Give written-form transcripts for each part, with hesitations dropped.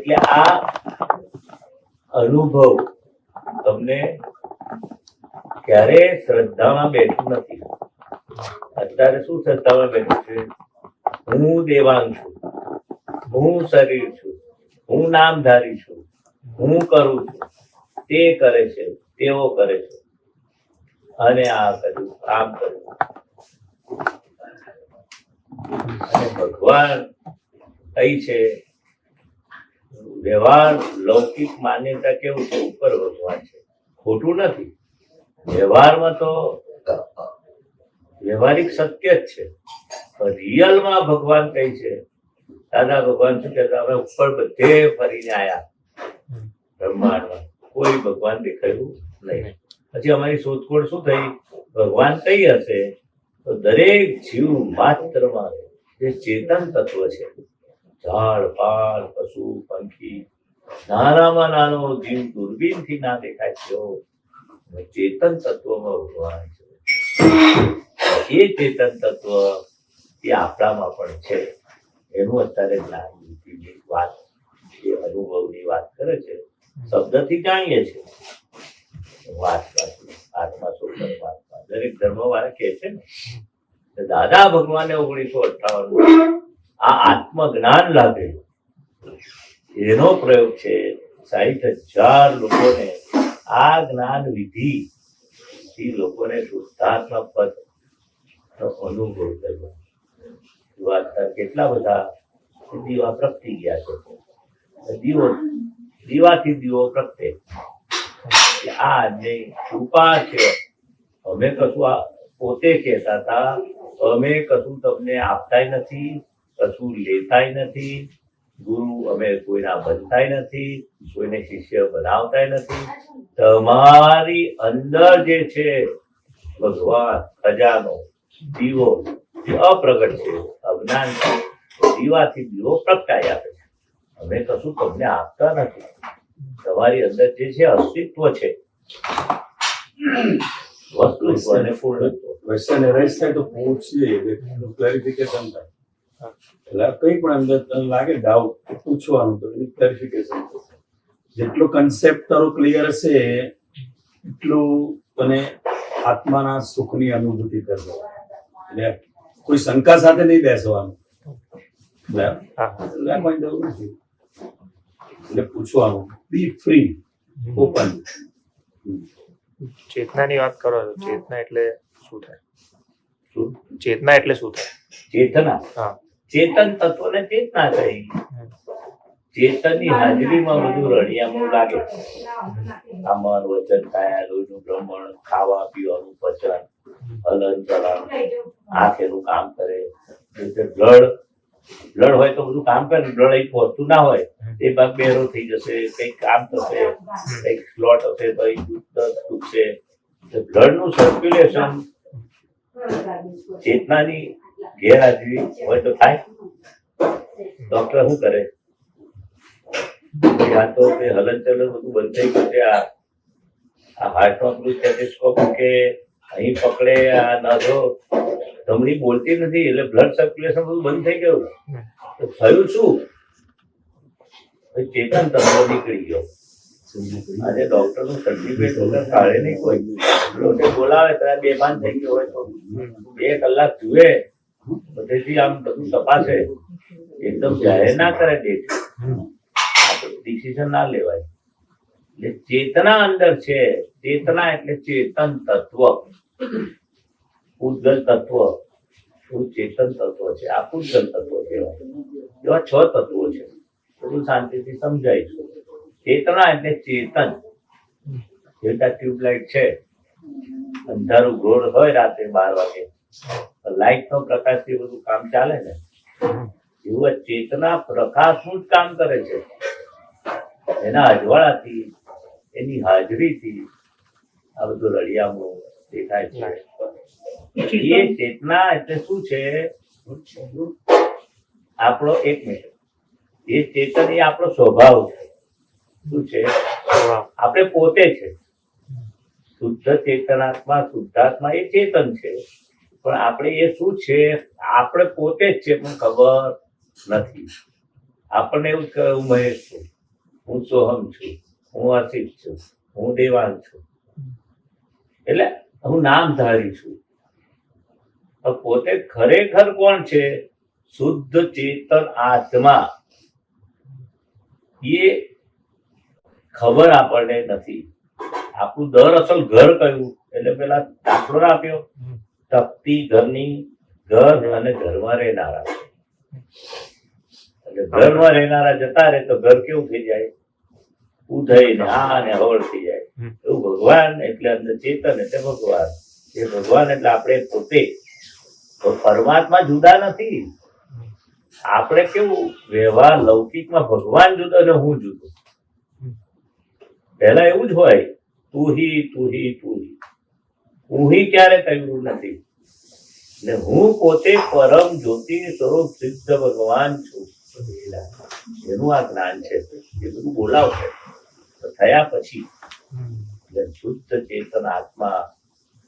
એટલે આ અનુભવ તમને ક્યારે શ્રદ્ધામાં બેઠું નથી. અત્યારે શું શ્રદ્ધામાં બેઠું છે? હું દેવાંગ છું, હું શરીર છું, હું નામધારી છું, હું કરું છું, તે કરે છે, તેઓ કરે છે, અને આ કર્યું, આમ કર્યું. અને ભગવાન કઈ છે? વ્યવહાર લૌકિક માન્યતા કેવું છે? ઉપર ભગવાન છે, ખોટું નથી. વ્યવહારમાં તો વ્યવહારિક સત્ય જ છે, પણ રિયલમાં ભગવાન કઈ છે? દાદા ભગવાન શું કહેતા? અમે ઉપર બધે ફરીને આયા બ્રહ્માંડમાં, કોઈ ભગવાન દેખાયું નહીં. પછી અમારી શોધખોળ શું થઈ? ભગવાન કઈ હશે? તો દરેક જીવ માત્રમાં જે ચેતન તત્વ છે, ઝાડ પાન પશુ પંખી, નાનામાં નાનો જીવ દૂરબીનથી ના દેખાય છે, ચેતન તત્વમાં ભગવાન છે. એ ચેતન તત્વ એ આપણામાં પણ છે. એનું અત્યારે જ્ઞાન બુદ્ધિની વાત, એ અનુભવની વાત કરે છે. શબ્દથી જાણીએ છીએ આત્મા શું પરમાત્મા, દરેક ધર્મ વાળા કહે છે ને. દાદા ભગવાને 1958 આ આત્મજ્ઞાન લાગેલું, એનો પ્રયોગ છે. 60,000 લોકોને આ જ્ઞાન વિધિ થી લોકોને શુદ્ધાત્મા પદ અનુભવ કર્યો. કેટલા બધા દીવા પ્રગટી ગયા છે. દીવાથી દીવો પ્રગટે. આ કૃપા છે. અમે કશું પોતે કહેતા હતા, અમે કશું તમને આપતાય નથી, કશું લેતાય નથી. ગુરુ અમે કોઈના બનતાય નથી, કોઈને શિષ્ય બનાવતાય નથી. તમારી અંદર જે છે ભગવાન ખજાનો દીવો અપ્રગટ છે, અજ્ઞાન છે. દીવાથી દીવો પ્રગટાઈ આપે છે. અમે કશું તમને આપતા નથી. તમારી અંદર જે છે અસ્તિત્વ છે, વસ્તુત્વ અને પૂર્ણત્વ. ક્વેશ્ચન એરાઇઝ થાય તો પૂછીએ, ક્લેરિફિકેશન થાય. એટલે કંઈ પણ અંદર તને લાગે ડાઉટ પૂછવાનું, તો એની ક્લેરિફિકેશન થશે. જેટલો કન્સેપ્ટ તારો ક્લિયર હશે એટલું તને આત્માના સુખની અનુભૂતિ કરશે. એટલે કોઈ શંકા સાથે નહીં બેસવાનું, એટલે પૂછવાનું. બી ફ્રી, ઓપન. ચેતનાની વાત કરો છો, ચેતના એટલે શું થાય? ચેતના એટલે શું થાય? ચેતના, ચેતન તત્વને ચેતના કહી. ચેતનની હાજરીમાં બધું રળિયામણું લાગે. આમાં વચન કાયા લોહીનું ભ્રમણ, ખાવા પીવાનું પચન, હલન ચલન, આંખ એનું કામ કરે. બ્લડ હોય તો બધું કામ કરે. બ્લડ અહીં પહોંચતું ના હોય, એ ભાગ બેરો થઈ જશે, કંઈક કામ થશે, કંઈક સ્લોટ હશે તો અહીં દૂધ તૂટશે. બ્લડ નું સર્ક્યુલેશન ચેતનાની ગેરહાજરી હોય તો થાય. ડોક્ટર શું કરે? આ તો હલન ચલન બધું બંધ થઈ ગયું છે. આ હાર્ટમાં પેલું સ્ટેથોસ્કોપ કે અહીં પકડે, આ નસો ધમની બોલતી નથી, એટલે બ્લડ સર્ક્યુલેશન બધું બંધ થઈ ગયું. તો થયું શું? ચેતન તત્વ નીકળી ગયો. આજે ડોક્ટર નું સર્ટિફિકેટ વગર કાઢે નહીં કોઈ. બોલાવે ત્યારે બેભાન થઈ ગયો હોય તો 2 કલાક જુએ, બધેથી આમ બધું તપાસે, એકદમ જાહેર ના કરે. ડિસિઝન ના લેવાય. એટલે ચેતના અંદર છે. ચેતના એટલે ચેતન તત્વ, પૂતગલ તત્વ. ચેતન તત્વ છે, આ પૂતગલ તત્વ કહેવાય. એવા 6 તત્વો છે. થોડું શાંતિથી સમજાઈશું. ચેતના એટલે ચેતન. જેટલા ટ્યુબલાઇટ છે, અંધારું ઘોર હોય રાત્રે 12 વાગે, લાઇટ નો પ્રકાશ થી બધું કામ ચાલે ને, એવું ચેતના પ્રકાશ નું જ કામ કરે છે. એના અજવાળાથી, એની હાજરીથી આ બધું રળિયામણું દેખાય છે. એ ચેતના એટલે શું છે? આપણો 1 મિનિટ. એ ચેતન એ આપણો સ્વભાવ છે. શું છે? આપણે પોતે છે. શુદ્ધ ચેતનાત્મા, શુદ્ધાત્મા એ ચેતન છે. પણ આપણે એ શું છે? આપણે પોતે જ છે, પણ ખબર નથી. આપણને એવું કહ્યું મહેશ છું, હું સોહમ છું, હું અસિત છું, હું દેવાંગ છું. એટલે હું નામધારી છું. પોતે ખરેખર કોણ છે? શુદ્ધ ચેતન આત્મા. એ ખબર આપણને નથી. આપણું દરઅસલ ઘર કયું? એટલે પેલા દાખલો આપ્યો, તપતી ઘરની ઘર અને ઘરમાં રહેનારા. એટલે ઘરમાં રહેનારા જતા રહે તો ઘર કેવું થઈ જાય? ઉધઈ ને આ ને હવળ થઈ જાય. એવું ભગવાન એટલે અંદર ચેતન એટલે ભગવાન. એ ભગવાન એટલે આપણે પોતે. તો પરમાત્મા જુદા નથી. આપણે કેવું વ્યવહાર લૌકિકમાં ભગવાન જુદો અને હું જુદો. પહેલા એવું જ હોય, તું હી તું હી તું હી. હું હી ક્યારે કહ્યું નથી. ને હું પોતે પરમ જ્યોતિ સ્વરૂપ સિદ્ધ ભગવાન છું. એનું આ જ્ઞાન છે. એ બધું બોલાવશે થયા પછી શુદ્ધ ચેતન આત્મા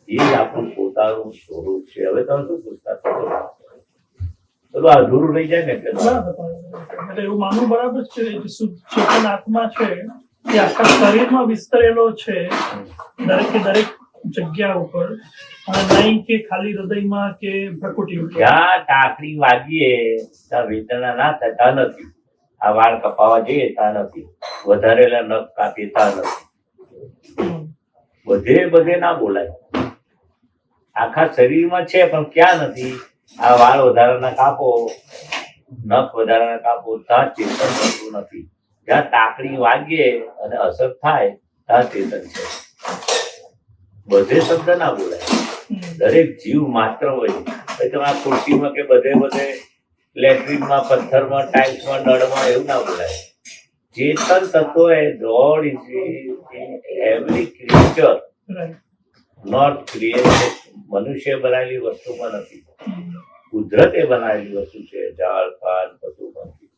એ જ આપણું પોતાનું સ્વરૂપ છે. હવે તમે શું પૂછતા ચલો અધૂરું રહી જાય ને એટલે એટલે એવું માનવું બરાબર છે કે શુદ્ધ ચેતન આત્મા છે એ આખા શરીરમાં વિસ્તરેલો છે દરેકે દરેક જગ્યા ઉપર, અને નહીં કે ખાલી હૃદયમાં કે પ્રકૃતિ ઉપર. જ્યાં ટાંકડી વાગીએ ત્યાં વેદના ના થતા નથી. આ વાળ કપાવા જઈએ ત્યાં નથી, વધારેલા નખ કાપીએ ત્યાં નથી. બધે ના બોલાય. આખા શરીરમાં છે પણ ક્યાં નથી? આ વાળ વધારાના કાપો, નખ વધારાના કાપો, ત્યાં ચેતન થતું નથી. જ્યાં ટાંકડી વાગીએ અને અસર થાય ત્યાં ચેતન છે. બધે શબ્દ ના બોલાય. દરેક જીવ માત્ર હોય. તમે આ ખુરશીમાં કે બધે લેટ્રિનમાં, પથ્થરમાં, ટાઇલ્સમાં, નળમાં એવું ના બોલાય. ચેતન તત્વો એ God is every creature, not created. મનુષ્ય બનાવેલી વસ્તુમાં નથી, કુદરતે બનાવેલી વસ્તુ છે. ઝાડ પાન પશુ પંખી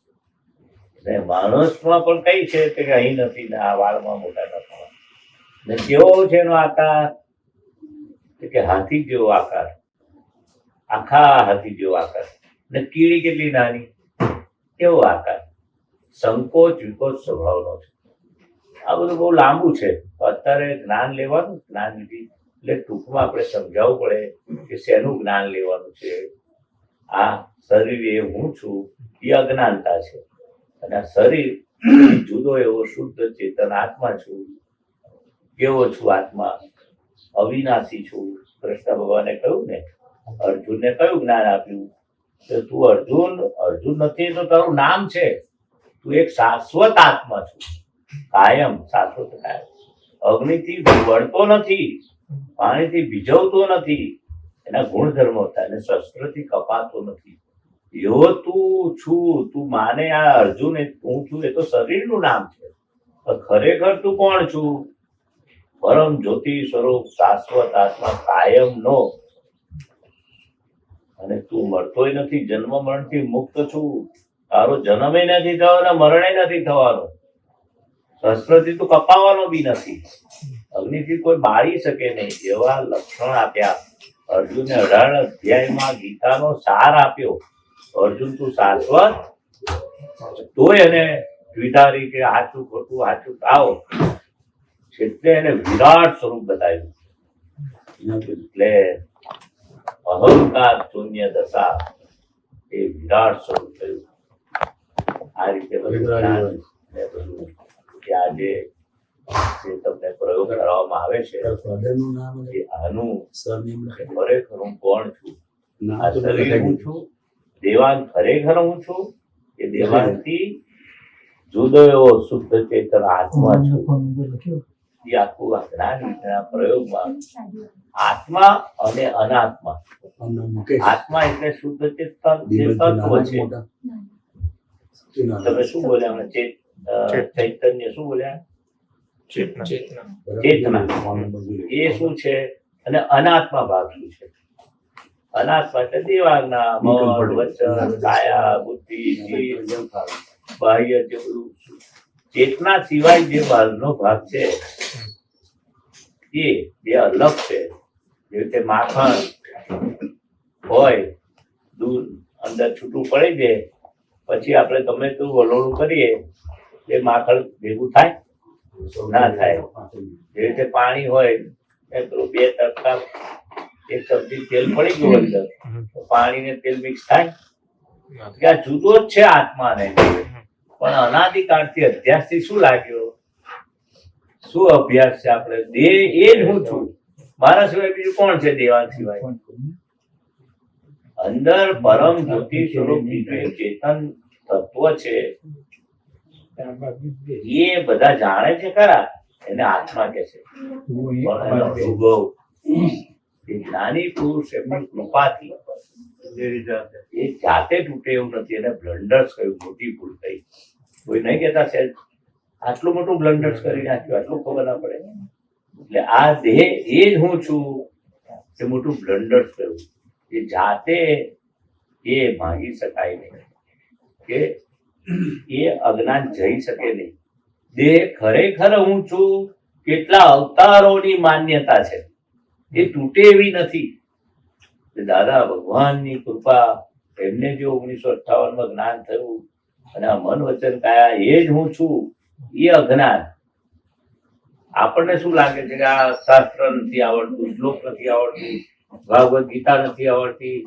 ને માણસમાં પણ કઈ છે કે અહીં નથી ને આ વાળમાં મોટા નથી. ને કેવો છે એનો આકાર? કે હાથી જેવો આકાર, આખા હાથી જેવો આકાર. ને કીડી કેટલી નાની, કેવો આકાર? સંકોચ વિકોચ સ્વભાવનો છે. આ બધું બહુ લાંબુ છે. અત્યારે જ્ઞાન લેવાનું, જ્ઞાન લીધી એટલે ટૂંકમાં આપણે સમજાવવું પડે કે શેનું જ્ઞાન લેવાનું છે. આ શરીર એ હું છું એ અજ્ઞાનતા છે, અને આ શરીર જુદો એવો શુદ્ધ ચેતન આત્મા છું. કેવો છું આત્મા? અવિનાશી છું. કૃષ્ણ ભગવાને કહ્યું ને, અર્જુનને કયું જ્ઞાન આપ્યું? તો તું અર્જુન નથી તો તારું નામ છે. તું એક શાશ્વત આત્મા છું, કાયમ શાશ્વત કાયમ. અગ્નિથી બળતો નથી, પાણીથી ભીજવતો નથી, એના ગુણધર્મો થાય. અને શસ્ત્રથી કપાતો નથી. એવો તું છું. તું માને આ અર્જુન હું છું એ તો શરીરનું નામ છે. ખરેખર તું કોણ છું? પરમ જ્યોતિ સ્વરૂપ શાશ્વત આત્મા કાયમ નો. અને તું મળતોય નથી. જન્મ મરણથી મુક્ત છું. તારો જન્મે નથી થવાનો ને મરણે નથી થવાનો. શસ્ત્રથી તું કપાવાનો બી નથી. અગ્નિથી કોઈ બાળી શકે નહીં. એવા લક્ષણ આપ્યા અર્જુનને 18 અધ્યાયમાં ગીતાનો સાર આપ્યો. અર્જુન તું શાશ્વત, તોય એને વિધારી કે હાચું ખોટું હાચું આવો એટલે એને વિરાટ સ્વરૂપ બતાવ્યું. એટલે અહંકાર શૂન્ય દશા એ વિરાટ સ્વરૂપ થયું. આ રીતે આજે જે તમને પ્રયોગ કરવામાં આવે છે એ આનું ખરેખર હું કોણ છું? આ શરીર હું છું. દેવાંગ ખરેખર હું છું. એ દેવાંગથી જુદો એવો શુદ્ધ ચેતન આત્મા છું. એ આખું આ જ્ઞાન પ્રયોગમાં આત્મા અને અનાત્મા. આત્મા એટલે શુદ્ધ ચેતન જે તત્વ છે. તમે શું બોલ્યા? ચૈતન્ય શું બોલ્યા? ચેતના. એ શું છે? અને અનાત્મા ભાગ શું છે? અનાત્મા એટલે દેવાંગના મન, વચન, કાયા, બુદ્ધિ, જીવ, બાહ્ય જે બધું. ચેતના સિવાય જે બહારનો ભાગ છે એ બે અલગ છે. જેવી રીતે માખણ હોય, દૂધ અંદર છૂટું પડી જાય, પછી આપણે ગમે તેવું વલોણું કરીએ એ માખણ ભેગું થાય? ના થાય. જે રીતે પાણી હોય એ પેલું 2 ટપકા 1 ચમચી તેલ પડી ગયું અંદર તો પાણી ને તેલ મિક્સ થાય કે આ જુદો જ છે આત્માને. પણ અનાદિકાળથી અધ્યાસથી શું લાગ્યો? શું અભ્યાસ છે આપણે? દેહ એ જ હું છું, મારા સિવાય બીજું કોણ છે? દેવાન સિવાય અંદર પરમ જ્યોતિ સ્વરૂપ બીજું એક ચેતન તત્વ છે. એ બધા જાણે છે ખરા, એને આત્મા કે છે. પણ એનો અનુભવ એ જ્ઞાની પુરુષ એમની કૃપાથી એ જાતે તૂટે એવું નથી. એને બ્લન્ડર્સ કહ્યું, મોટી ભૂલ થઈ. કોઈ નહીં કહેતા છે આટલું મોટું બ્લન્ડર્સ કરી નાખ્યું, આટલું ખબર ના પડે. એટલે આ દેહ એ જ હું છું એ મોટું બ્લન્ડર્સ કહ્યું. એ જાતે એ માંગી શકાય નહીં કે એ અજ્ઞાન જઈ શકે નહીં. દેહ ખરેખર હું છું કેટલા અવતારોની માન્યતા છે, એ તૂટે એવી નથી. દાદા ભગવાનની કૃપા, એમને જે 1958 જ્ઞાન થયું અને આ મન વચન કાયા એ જ હું છું એ અજ્ઞાન. આપણને શું લાગે છે કે આ શાસ્ત્ર નથી આવડતું, શ્લોક નથી આવડતું, ભાગવત ગીતા નથી આવડતી,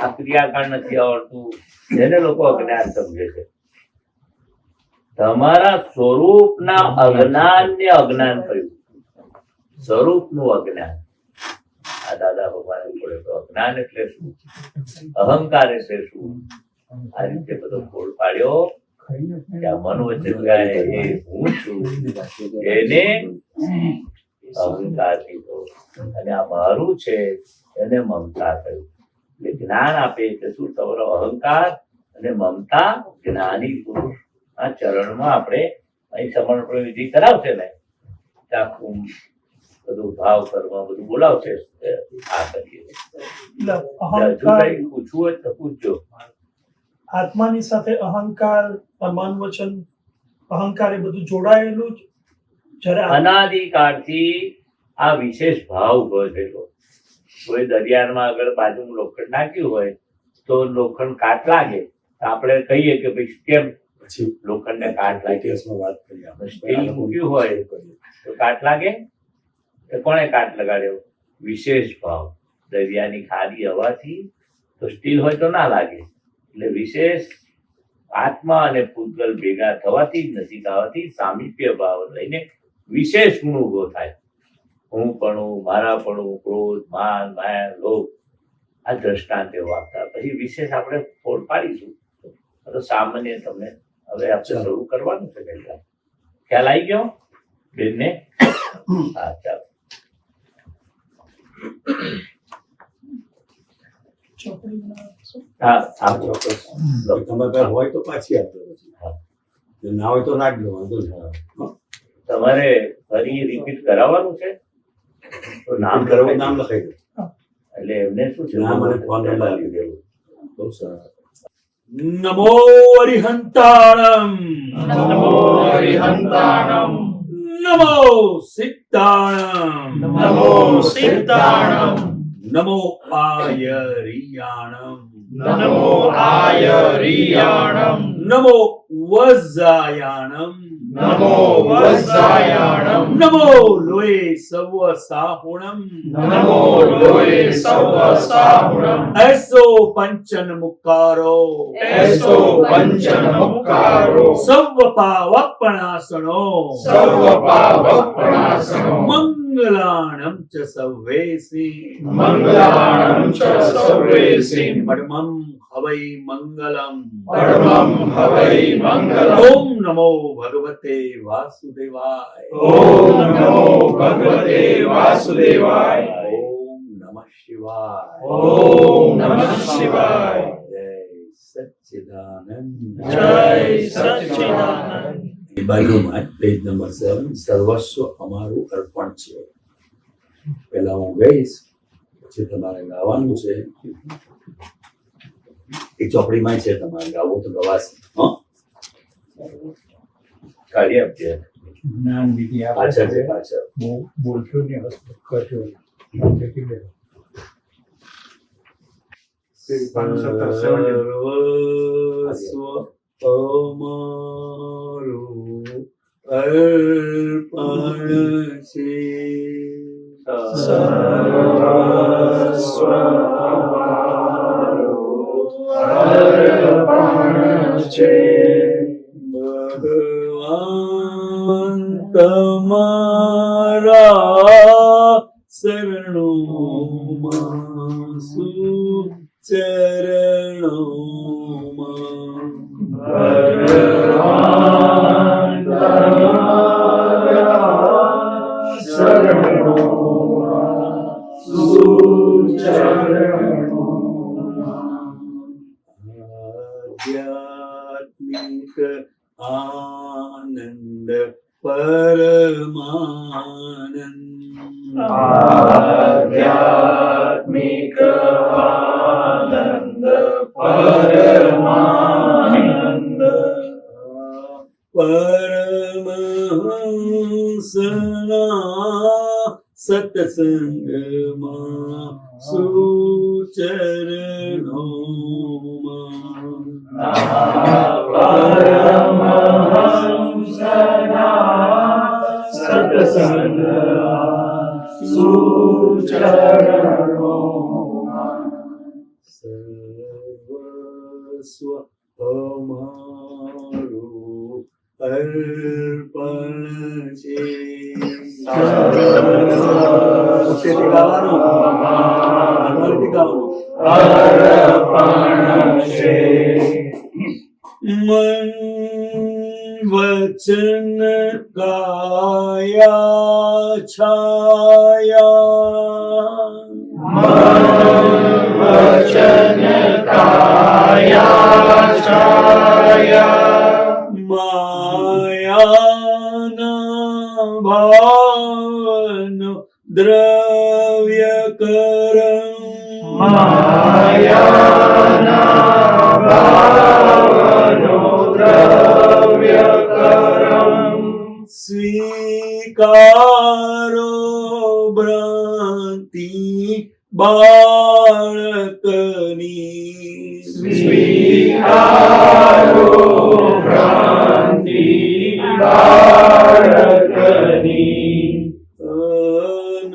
આ ક્રિયાકાંડ નથી આવડતું, એને લોકો અજ્ઞાન સમજે છે. તમારા સ્વરૂપના અજ્ઞાનને અજ્ઞાન કહ્યું, સ્વરૂપનું અજ્ઞાન. આ દાદા ભગવાને બોલે તો અજ્ઞાન એટલે શું, અહંકાર એટલે શું, આ રીતે બધો ફોડ પાડ્યો કે આ મન વચન કાયા એ હું છું એને અહંકાર કીધો અને આ મારું છે એને મમતા કહ્યું. એટલે જ્ઞાન આપે એટલે શું? તમારો અહંકાર અને મમતા જ્ઞાની પુરુષ આ ચરણમાં આપણે અહીં સમર્પણ વિધિ કરાવશે ને, આખું બધું ભાવ કર્મ બધું બોલાવશે. આ કરીએ. એટલે હજુ અહંકાર, કઈ પૂછવું હોય તો પૂછજો. આત્માની સાથે અહંકાર, મન વચન અહંકાર એ બધું જોડાયેલું જ. જ્યારે અનાદિકાળથી આ વિશેષ ભાવ ઉભો થયેલો. કોઈ દરિયામાં આગળ બાજુમાં લોખંડ નાખ્યું હોય તો લોખંડ કાટ લાગે, આપણે કહીએ કે ભાઈ કેમ પછી લોખંડને કાટ લાગે? ઇતિહાસમાં વાત કરીએ આપણે. સ્ટીલ મૂક્યું હોય તો કાટ લાગે? તો કોણે કાટ લગાડ્યો? વિશેષ ભાવ. દરિયાની ખારી હવાથી તો સ્ટીલ હોય તો ના લાગે. એટલે વિશેષ આત્મા અને પૂતગલ ભેગા થવાથી, નજીક આવવાથી સામીપ્ય ભાવ લઈને વિશેષ ગુણ ઉભો થાય. હું પણ, મારાપણું, ક્રોધ, માન, માયા, લોભ, આ દ્રષ્ટાંત એવો આપતા. પછી વિશેષ આપણે ફોડ પાડીશું. તો સામાન્ય તમને હવે આપણે શરૂ કરવાનું છે. પહેલા ખ્યાલ આવી ગયો બેનને? હા, ચાલો. ચોપડી બનાવશો? હા, આપો. ચોક્કસ. તમારે પાસે હોય તો પાછી આપજો પછી. જો ના હોય તો નાખજો, વાંધો નહીં. તમારે ફરી રિપીટ કરાવવાનું છે તો નામ કરવું, નામ લખાઈ દો. એટલે એમને શું છે? નામ અને ફોન નંબર આપી દેવું. બહુ સરસ. નમો અરિહંતાણમ નમો અરિહંતાણમ નમો સિદ્ધાણમ નમો સિદ્ધાણમ નમો આયરિયાણમ નમો આયરિયાણમ નમો વજ્જાયાણમ નમો વજ્જાયાણમ નમો લોય સવ સાહુણમ નમો લોય સવ સાહુણમ એસો પંચન મુક્કારો એસો પંચન મુક્કારો સવ પાવપણાસણો સર્વ પાવપણાસનો મંગલાણમ ચ સર્વેસી મંગલાણં ચ સર્વેસિં પરમં હવૈ મંગલમ પરમં હવૈ મંગલમ ઓમ નમો ભગવતે વાસુદેવાય ઓમ નમો ભગવતે વાસુદેવાય ઓમ નમઃ શિવાય ઓમ નમઃ શિવાય જય સચ્ચિદાનંદ જય સચ્ચિદાનંદ. એ બાજુમાં પેજ નંબર 7, સર્વસ્વ અમારું અર્પણ છે. પહેલા હું ગઈશ, પછી તમારે ગાવાનું છે. એ ચોપડીમાં છે, તમારે ગાવું તો ગવાશે. કાઢી આપજે. જ્ઞાન વિધિ પાછળ છે, પાછળ. બહુ બોલશો ને કરશો સર્વસ્વ અમારું અર્પણ છે. સર્વસ્વ અર્પણ છે. ભગવાન તમારા શરણોમાં સુચરણોમાં ભગવાન તમારા શરણોમાં સુચરણોમાં આધ્યાત્મિક આનંદ પરમાનંદ આધ્યાત્મિક આનંદ પરમાનંદ પરમહંસના સત્સંગમાં સુચરણોમાં પરમહંસના સત્સંગમાં સુચરણોમાં સર્વસ્વ અમારું અર્પણ છે. અર્પણ છે. મન વચન કાયા છાયા વચન કાયા છાયા માયાના ભાવનો દ્રવ્ય કરમ માયાના ભાવનો દ્રવ્ય કરમ સ્વીકારો ભ્રાંતિ બાળકની સ્વીકારો ભ્રાંતિ બાળકની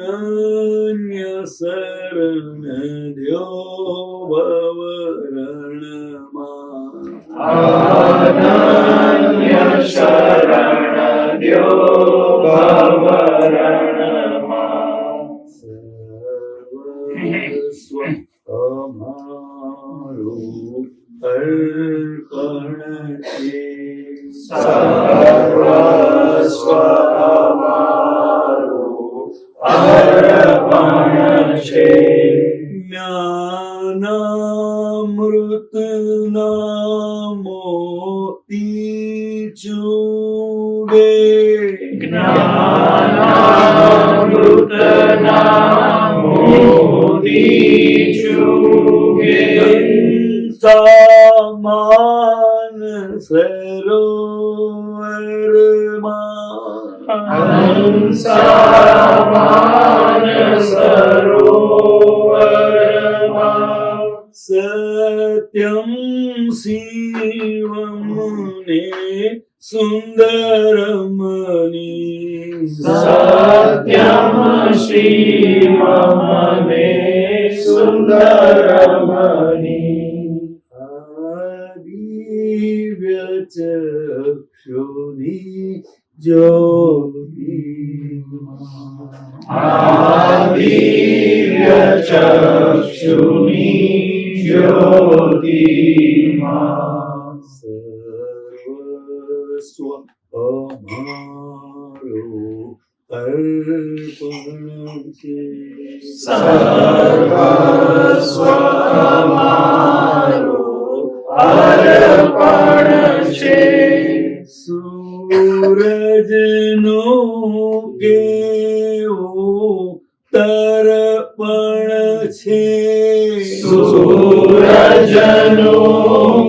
અનન્ય શરણ દ્યો ભવરણમાં અનન્ય શરણ દ્યો ભવરણમાં સર્વસ્વ અમારું અર્પણ છે. સર્વસ્વ અમારું અર્પણ છે. જ્ઞાનામૃતના મોતી ચૂડે જ્ઞાનામૃતના મોતી ચૂગે સમાન સરોવરમાં હંસામાન સરોવરમાં સત્યમ શિવમ ને સુંદરમની સત્યમ શ્રીમમને સુંદરમની દિવ્ય ચક્ષુની જ્યોતિ દિવ્ય ચક્ષુની જ્યોતિમાં સર્વસ્વ અમારું અર્પણ છે. સર્વસ્વ અમારું અર્પણ છે. સૂરજનું કેવું તર્પણ છે. સૂરજનું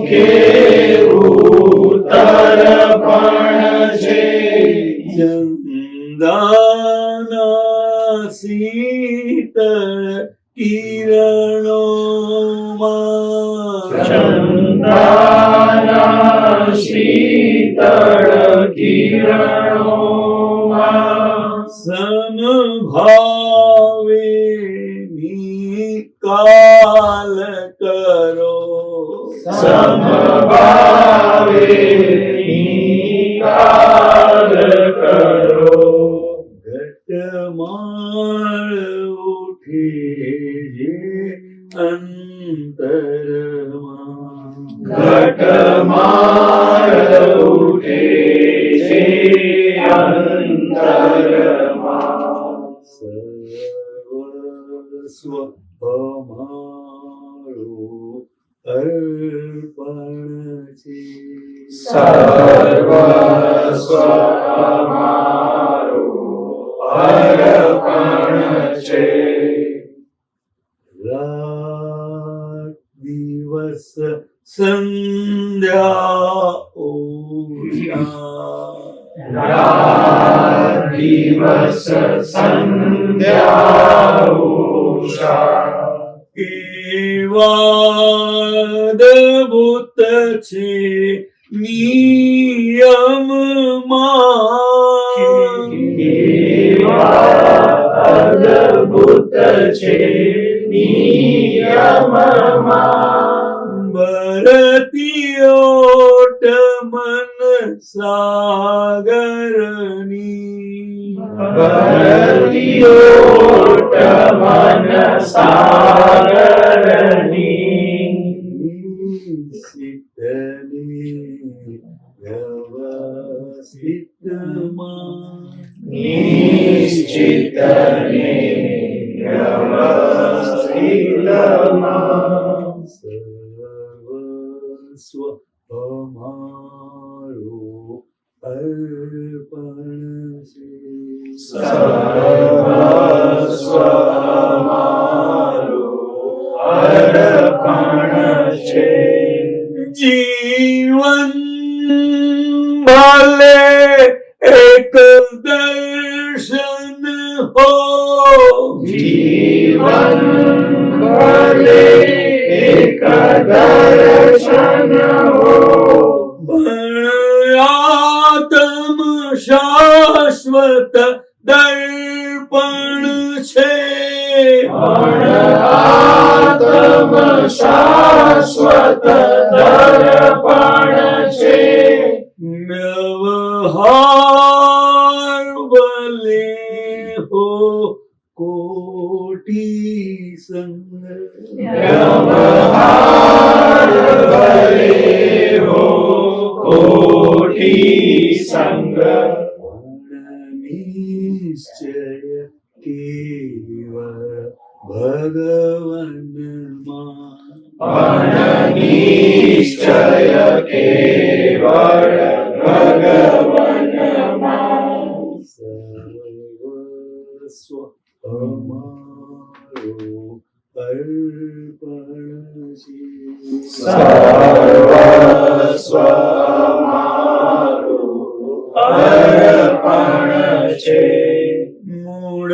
કેવું તર્પણ છે. ચંદાના શીતળ કિરણોમાં ચંદાના શીતળ કિરણોમાં સમભાવે નિકાલ કરો સમભાવે નિકાલ કરો ઘટમાળ ઉઠે જે અંતરમાં ઘટમાળ ઉઠે છે અંતરમાં સર્વસ્વ અમારું અર્પણ છે સર્વસ્વ અમારું અર્પણ છે રાત દિવસ સંધ્યા ઉષા રાત દિવસ સંધ્યા ઉષા કેવા અદભુત છે નિયમમાં કેવા અદભુત છે નિયમમાં ભરતીયોટ મન સાગરની ભરતીયોટ મન સાગરની નિશ્ચિતને વ્યવસ્થિતમાં સર્વસ્વ અમારું અર્પણ છે સર્વસ્વ અમારું અર્પણ છે જીવન ભલે એક દર્શન હો જીવન ભલે એક દર્શન હો આત્મ શાશ્વત દર્પણ છે આત્મ શાશ્વત દર્પણ છે વ્યવહાર ભલે હો કોટી સંગ વ્યવહાર ભલે હો કોટી સંગ નિશ્ચય કેવળ ભગવનમાં નિશ્ચય કેવળ ભગવનમાં સર્વસ્વ અમારું અર્પણ છે સર્વસ્વ અમારું અર્પણ છે મૂળ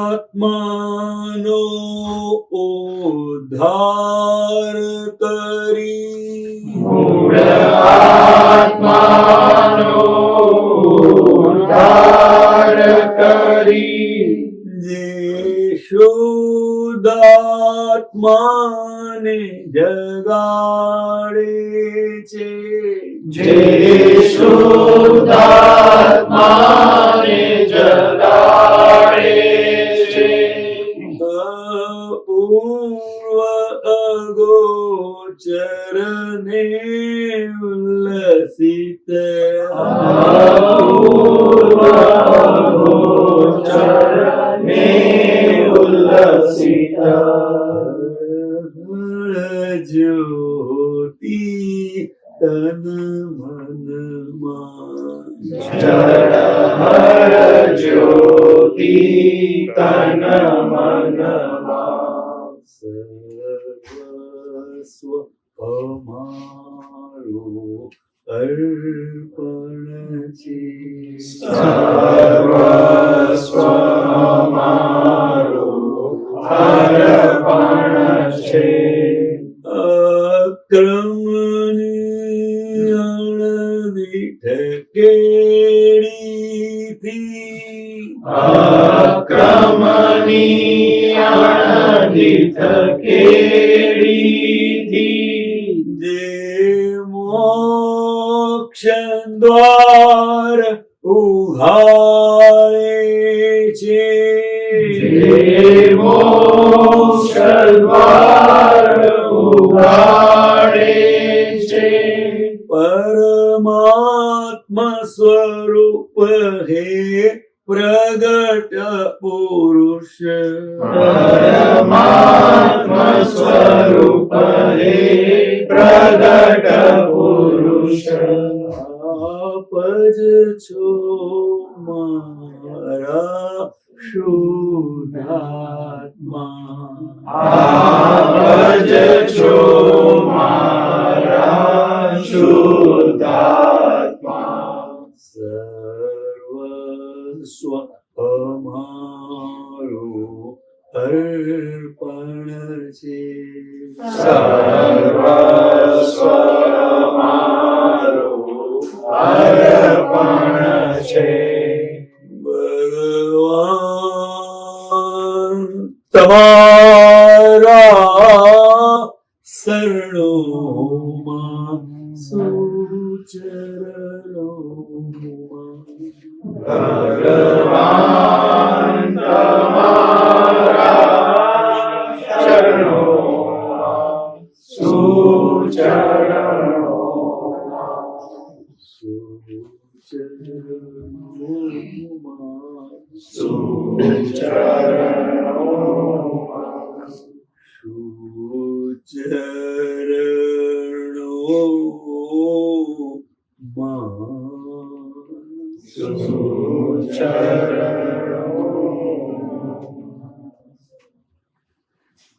આત્માનો ઉદ્ધાર કરી મૂળ આત્માનો ઉદ્ધાર કરી જે શુદ્ધાત્માને જગાડે છે જે શુદ્ધાત્માને જગાડે છે પૂર્વ અગોચરને ઉલ્લસિત પૂર્વ અગોચરને ઉલ્લસિત જ્યોતિ તન મનમાં જળ જ્યોતિ તન મનમાં સર્વસ્વ અમારું અર્પણ છે સર્વસ્વ અમારું અર્પણ છે અક્રમણિયણ પાણી અણદીઠ કેડીથી જે મોક્ષ દ્વાર ઉઘાડે છે જે મોક્ષ દ્વાર ઉઘાડે છે પરમાત્મા સ્વરૂપ હે પ્રગટ પુરુષ પરમાત્મા સ્વરૂપ હે પ્રગટ પુરુષ આપજ છો મારા શુદ્ધાત્મા આપજ છો મારા શુદ્ધાત્મા સર્વસ્વ અમારું અર્પણ છે સર્વસ્વ મારું અર્પણ છે ભગવાન તમારા શરણોમાં સુચરણોમાં ભગવાન તમારા ચરણોમાં સુચરણોમાં સુચરણોમાં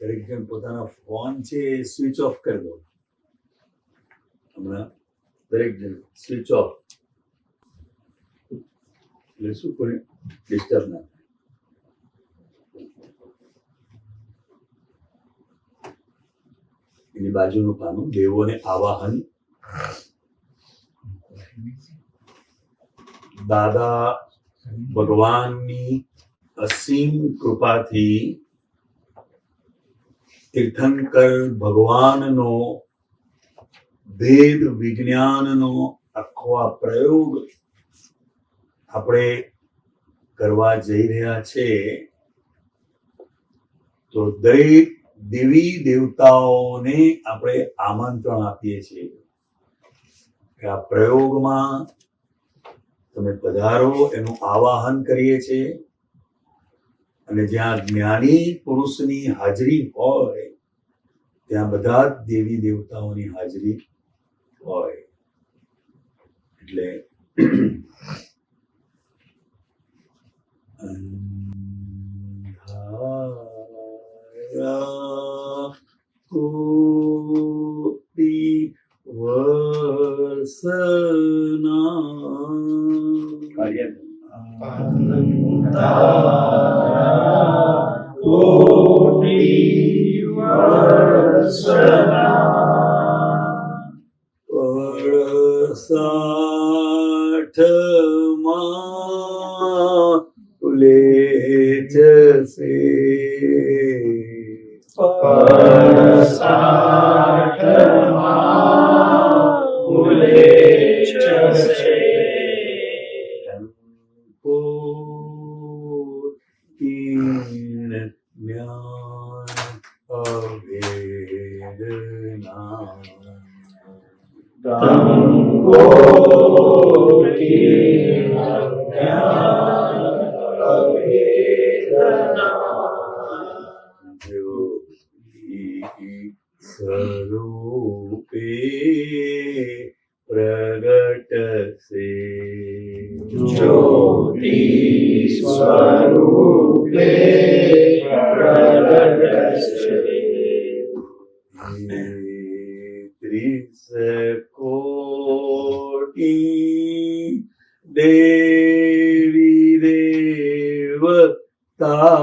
દરેક જણ પોતાના ફોન છે એ સ્વિચ ઓફ કરી દો હમણાં દરેક જણ સ્વિચ ઓફ એટલે શું કોઈ ડિસ્ટર્બ ના થાય એની બાજુનું પાનું દેવોને આવાહન દાદા ભગવાનની અસીમ કૃપાથી તીર્થંકર ભગવાનનો ભેદ વિજ્ઞાનનો આખો આ પ્રયોગ આપણે કરવા જઈ રહ્યા છે તો દરેક દેવી દેવતાઓને આપણે આમંત્રણ આપીએ છીએ કે આ પ્રયોગમાં તમે પધારો એનું આવાહન કરીએ છીએ અને જ્યાં જ્ઞાની પુરુષની હાજરી હોય ત્યાં બધા જ દેવી દેવતાઓની હાજરી હોય એટલે કોટી વર્ષાઠમાં ઉલેચશે જ્ઞાન અવેદના સ્વરૂપે પ્રગટશે જ્યોતિ સ્વરૂપે પ્રગટશે ત્રિસકોટી દેવી દેવતા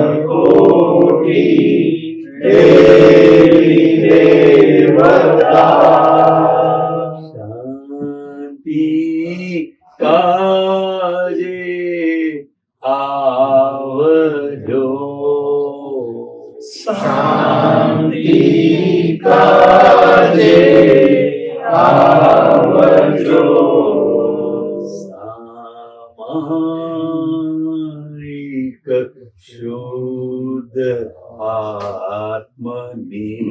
ત્રિસકોટી દેવી દેવતા શાંતિ કાજે આવજો. સામાયિક શુદ્ધ આત્મની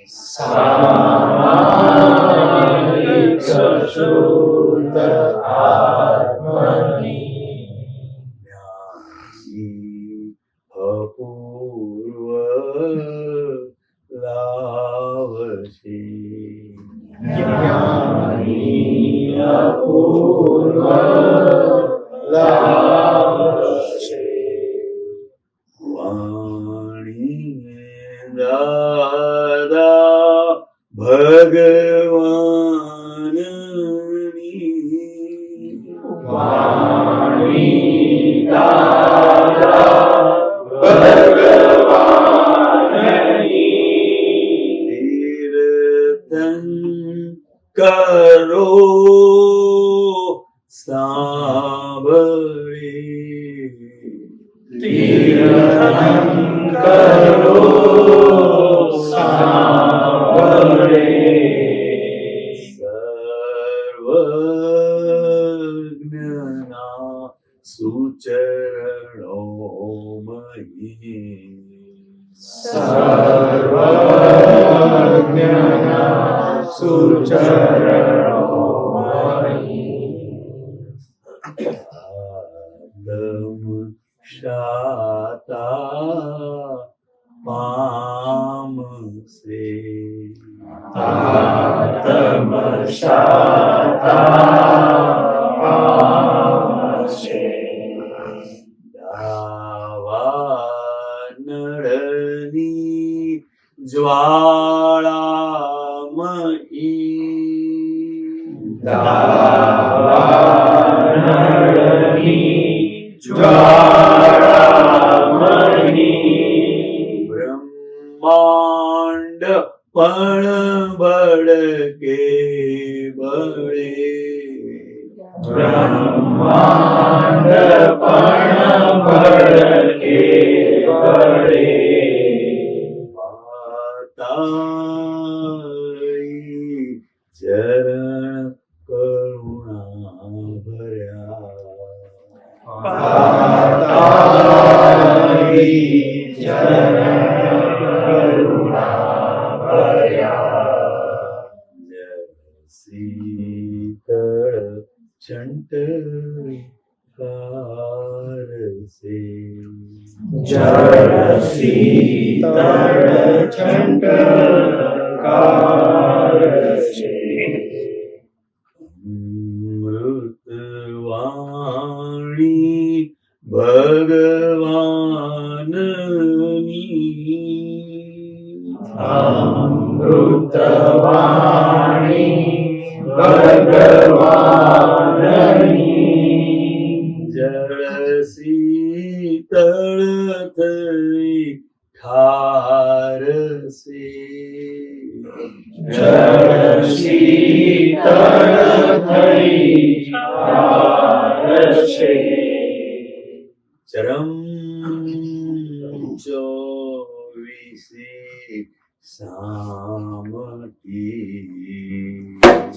સામાયિક શુદ્ધ આત્મની અપૂર્વ લાવશે. જ્ઞાની અપૂર્વ લાવશે. વાણી દાદા ભગવાનની વાણી દાદા ભગવાનની કીર્તન કરો સાંભળે. તીર્થં કરો સાંભળે. સર્વજ્ઞના સુચરણોમયી સર્વજ્ઞના સુચરણોમયી આદમ શાતા પામસે. આત્મ શાતા પામશે. દાવાનળની જ્વાળામયી દાવાનળની જ્વાળામયી બ્રહ્માંડ પણ બળકે બળે. બ્રહ્માંડ પણ ભડકે ભળે. માતાઈ ચરણ કરુણા ભર્યા. પાતાઈ ચરણ કરુણા ભર્યા. શીતળ ચંટકારસે. જળ શીતળ ચંટકારશે. અમૃતવાણી ભગવાનની અમૃતવાણી ભગવાનની જળ શીતળ થઈ ઠારસે. જળ શીતળ થઈ ઠારશે. ચરમ ચોવીસી સામતી.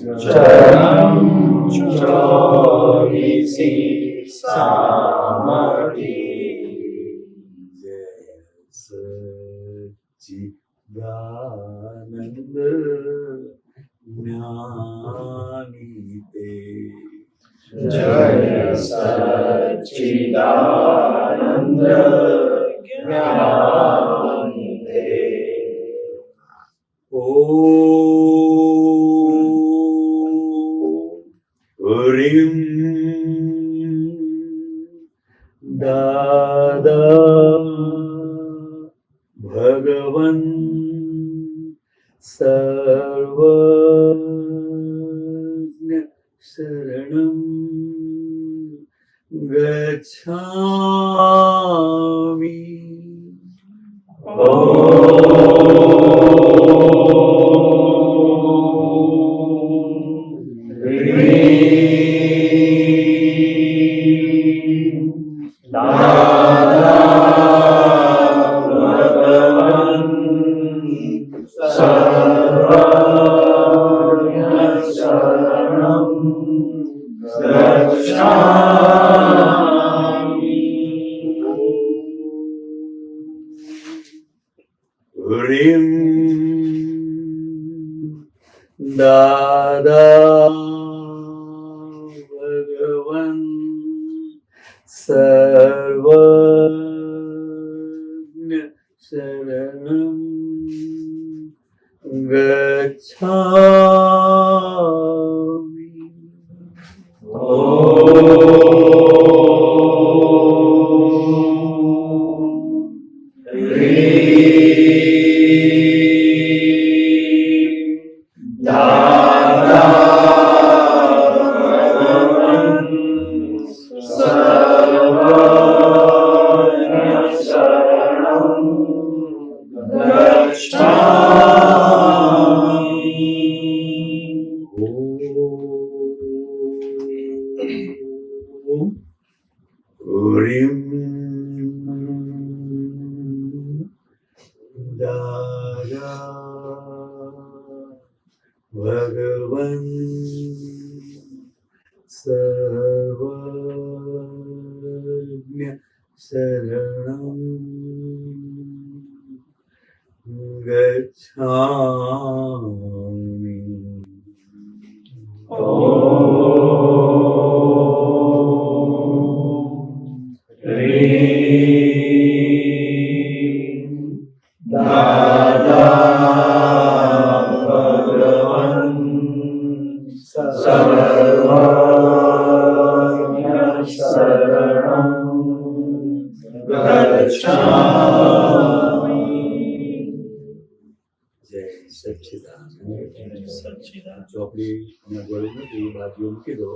ચરમ ચોવીસી સામતી. જય સચ્ચિદાનંદ જ્ઞાની તે. જય સચ્ચિદાનંદ જ્ઞાની તે. રીમ દાદા ભગવન સર્વજ્ઞ શરણમ ગચ્છામિ. સર્વજ્ઞ દાદા ભગવન સર્વજ્ઞ શરણમ ગચ્છામિ. ભગવન સર્વજ્ઞ શરણમ ગચ્છામિ. જય સચ્ચિદાનંદ. સચ્ચિદાનંદ. ચોપડી હમણાં જોડી નથી, બાજુ મૂકી દો.